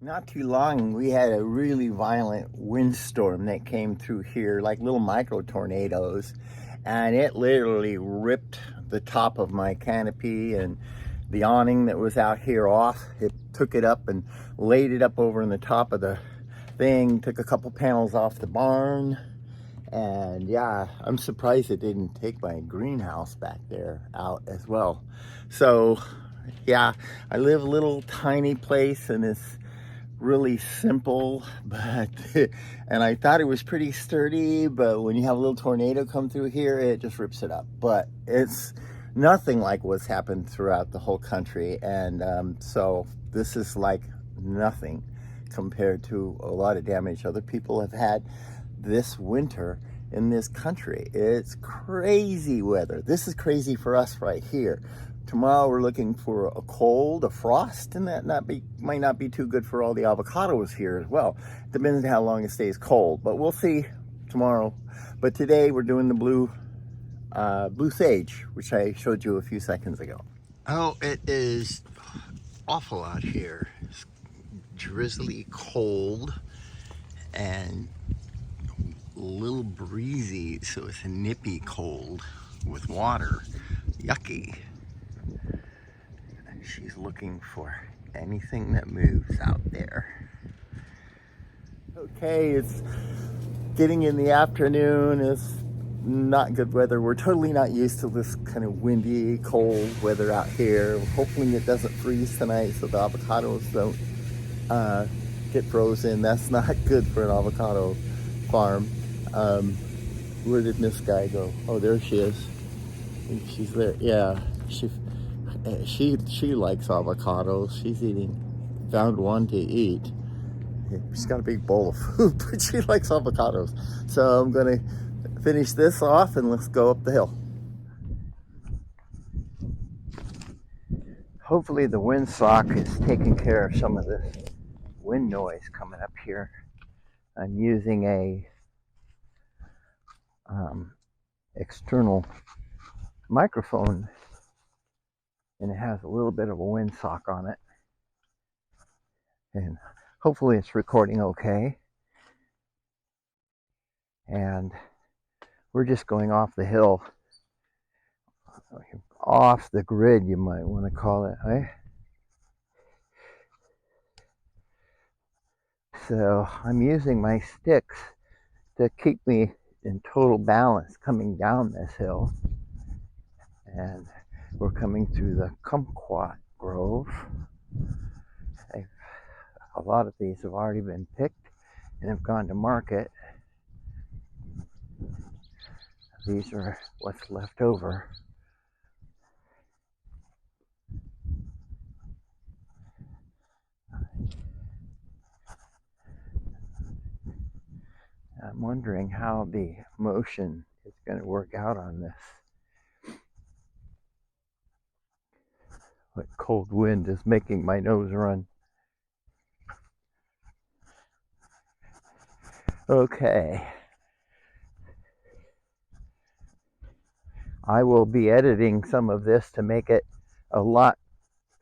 Not too long, we had a really violent windstorm that came through here, like little micro tornadoes, and it literally ripped the top of my canopy and the awning that was out here off. It took it up and laid it up over in the top of the thing, took a couple panels off the barn, and yeah, I'm surprised it didn't take my greenhouse back there out as well. So yeah, I live a little tiny place and it's really simple, but and I thought it was pretty sturdy, but when you have a little tornado come through here, it just rips it up. But it's nothing like what's happened throughout the whole country, and so this is like nothing compared to a lot of damage other people have had this winter in this country. It's crazy weather. This is crazy for us right here. Tomorrow we're looking for a cold, a frost, and that might not be too good for all the avocados here as well. Depends on how long it stays cold, but we'll see tomorrow. But today we're doing the blue sage, which I showed you a few seconds ago. Oh, it is awful out here. It's drizzly cold and a little breezy, so it's a nippy cold with water. Yucky. She's looking for anything that moves out there. Okay, it's getting in the afternoon. It's not good weather. We're totally not used to this kind of windy, cold weather out here. Hopefully it doesn't freeze tonight so the avocados don't get frozen. That's not good for an avocado farm. Where did this guy go? Oh, there she is. I think she's there. Yeah, she likes avocados. She's found one to eat. She's got a big bowl of food, but she likes avocados. So I'm gonna finish this off and let's go up the hill. Hopefully the windsock is taking care of some of this wind noise coming up here. I'm using a external microphone, and it has a little bit of a windsock on it, and hopefully it's recording okay. And we're just going off the hill, off the grid, you might want to call it, eh? So I'm using my sticks to keep me in total balance coming down this hill. And we're coming through the kumquat grove. A lot of these have already been picked and have gone to market. These are what's left over. I'm wondering how the motion is going to work out on this. What cold wind is making my nose run. Okay. I will be editing some of this to make it a lot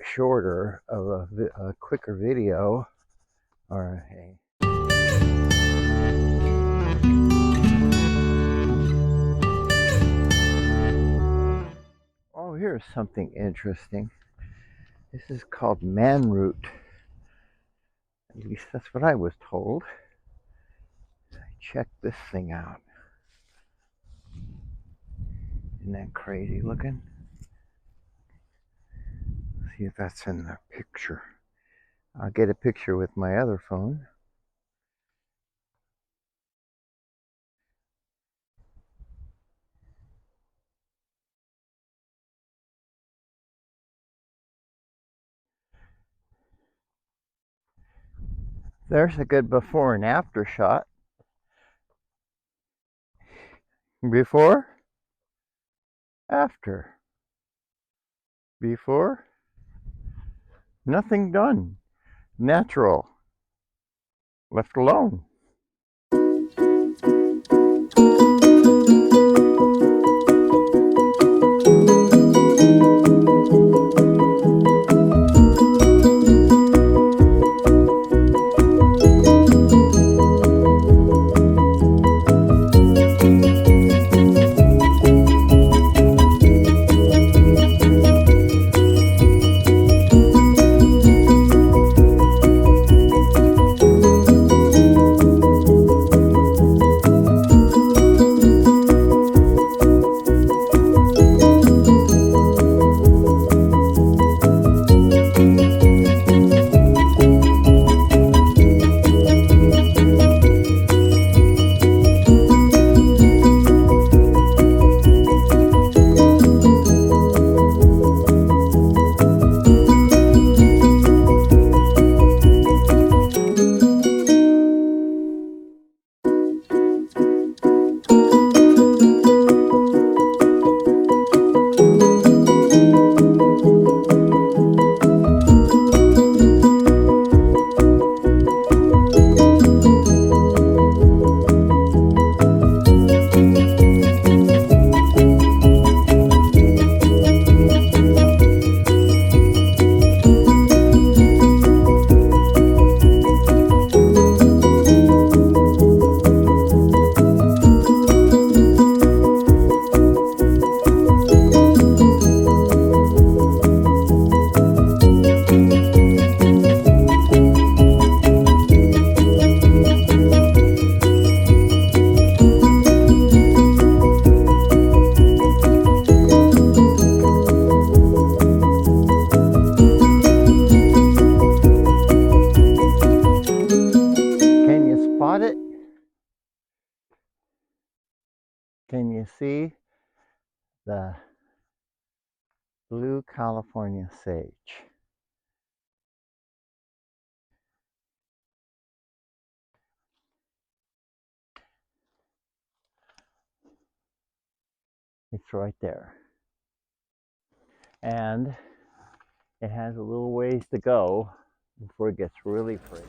shorter of a quicker video. Or oh, here's something interesting. This is called manroot. At least that's what I was told. Check this thing out. Isn't that crazy looking? Let's see if that's in the picture. I'll get a picture with my other phone. There's a good before and after shot. Before, after. Before, nothing done. Natural. Left alone. Can you see the blue California sage? It's right there. And it has a little ways to go before it gets really pretty.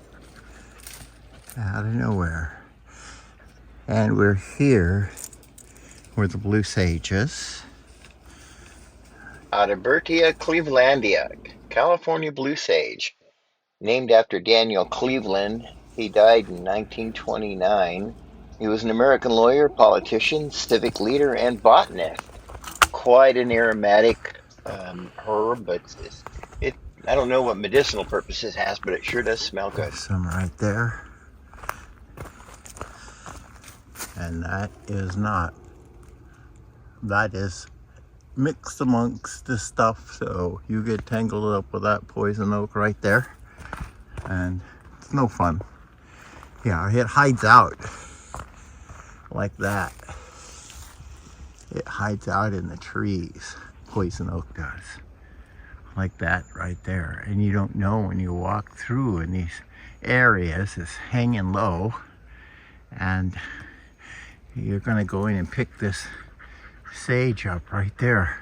Out of nowhere. And we're here where the blue sage is. Albertia clevelandia, California blue sage, named after Daniel Cleveland. He died in 1929. He was an American lawyer, politician, civic leader, and botanist. Quite an aromatic herb, but I don't know what medicinal purposes it has, but it sure does smell good. Some right there. And that is mixed amongst this stuff, so you get tangled up with that poison oak right there, and it's no fun. Yeah, it hides out like that. It hides out in the trees. Poison oak does. Like that right there. And you don't know when you walk through in these areas, it's hanging low, and you're gonna go in and pick this sage up right there.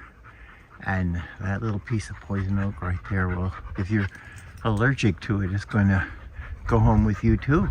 And that little piece of poison oak right there, well, if you're allergic to it, it's gonna go home with you too.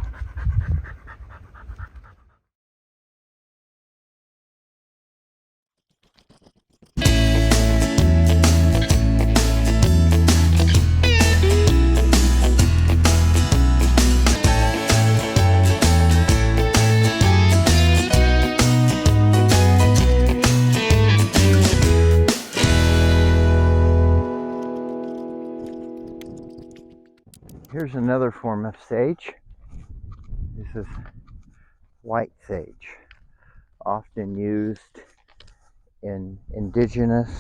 Here's another form of sage. This is white sage, often used in indigenous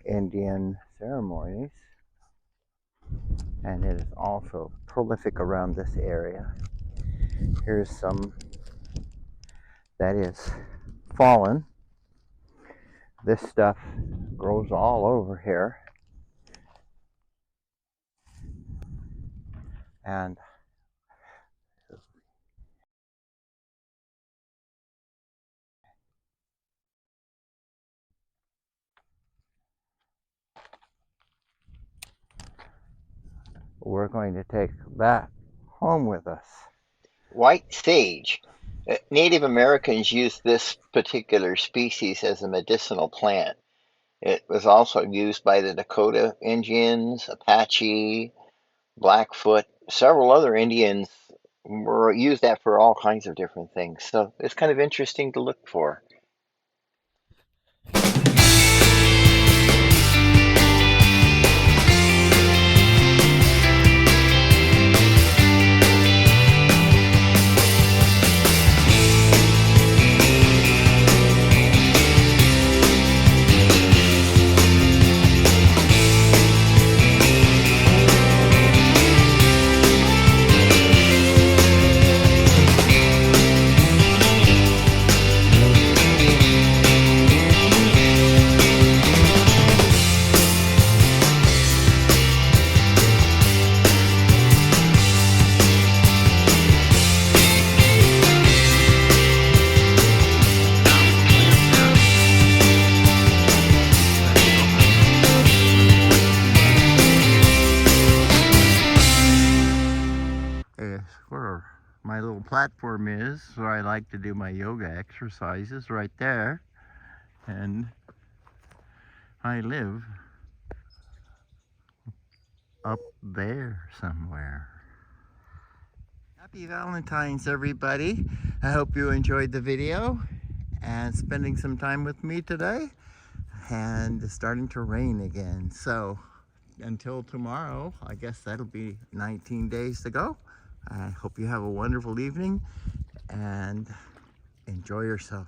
Indian ceremonies, and it is also prolific around this area. Here's some that is fallen. This stuff grows all over here, and we're going to take that home with us. White sage. Native Americans used this particular species as a medicinal plant. It was also used by the Dakota Indians, Apache, Blackfoot. Several other Indians used that for all kinds of different things. So it's kind of interesting to look for. Where my little platform is, where I like to do my yoga exercises, right there. And I live up there somewhere. Happy Valentine's, everybody. I hope you enjoyed the video and spending some time with me today. And it's starting to rain again, so until tomorrow, I guess that'll be 19 days to go. I hope you have a wonderful evening and enjoy yourself.